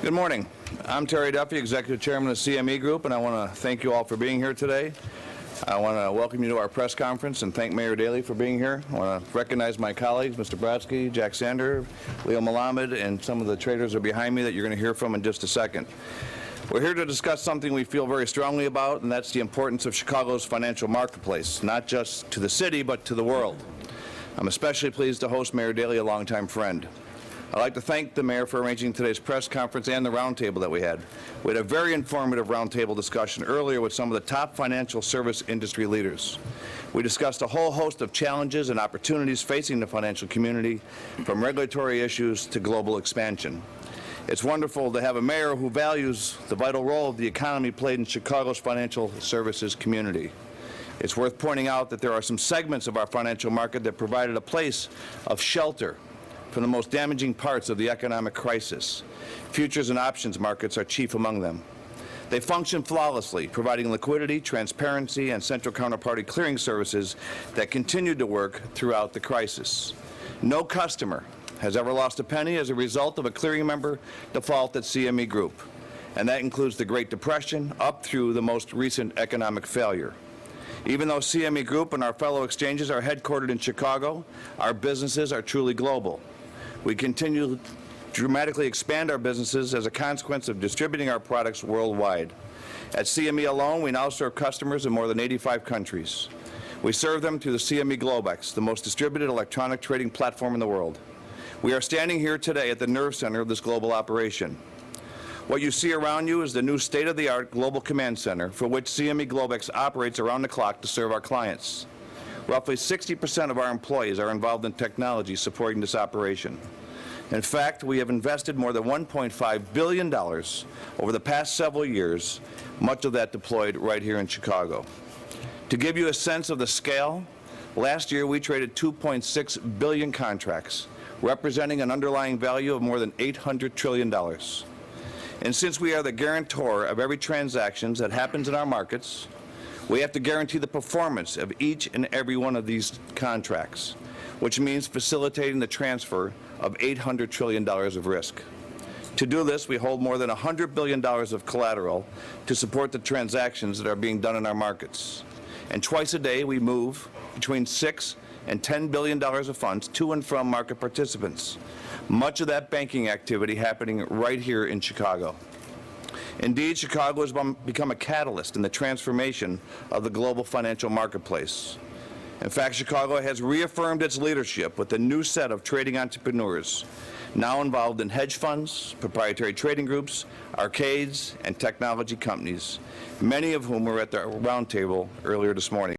Good morning. I'm Terry Duffy, Executive Chairman of CME Group, and I want to thank you all for being here today. I want to welcome you to our press conference and thank Mayor Daley for being here. I want to recognize my colleagues, Mr. Brodsky, Jack Sander, Leo Malamed, and some of the traders are behind me that you're going to hear from in just a second. We're here to discuss something we feel very strongly about, and that's the importance of Chicago's financial marketplace, not just to the city, but to the world. I'm especially pleased to host Mayor Daley, a longtime friend. I'd like to thank the Mayor for arranging today's press conference and the roundtable that we had. We had a very informative roundtable discussion earlier with some of the top financial service industry leaders. We discussed a whole host of challenges and opportunities facing the financial community, from regulatory issues to global expansion. It's wonderful to have a mayor who values the vital role the economy played in Chicago's financial services community. It's worth pointing out that there are some segments of our financial market that provided a place of shelter from the most damaging parts of the economic crisis. Futures and options markets are chief among them. They function flawlessly, providing liquidity, transparency, and central counterparty clearing services that continued to work throughout the crisis. No customer has ever lost a penny as a result of a clearing member default at CME Group, and that includes the Great Depression up through the most recent economic failure. Even though CME Group and our fellow exchanges are headquartered in Chicago, our businesses are truly global. We continue to dramatically expand our businesses as a consequence of distributing our products worldwide. At CME alone, we now serve customers in more than 85 countries. We serve them through the CME Globex, the most distributed electronic trading platform in the world. We are standing here today at the nerve center of this global operation. What you see around you is the new state-of-the-art global command center for which CME Globex operates around the clock to serve our clients. Roughly 60% of our employees are involved in technology supporting this operation. In fact, we have invested more than $1.5 billion over the past several years, much of that deployed right here in Chicago. To give you a sense of the scale, last year we traded 2.6 billion contracts, representing an underlying value of more than $800 trillion. And since we are the guarantor of every transaction that happens in our markets, we have to guarantee the performance of each and every one of these contracts, which means facilitating the transfer of $800 trillion of risk. To do this, we hold more than $100 billion of collateral to support the transactions that are being done in our markets. And twice a day, we move between $6 and $10 billion of funds to and from market participants, much of that banking activity happening right here in Chicago. Indeed, Chicago has become a catalyst in the transformation of the global financial marketplace. In fact, Chicago has reaffirmed its leadership with a new set of trading entrepreneurs now involved in hedge funds, proprietary trading groups, arcades, and technology companies, many of whom were at the roundtable earlier this morning.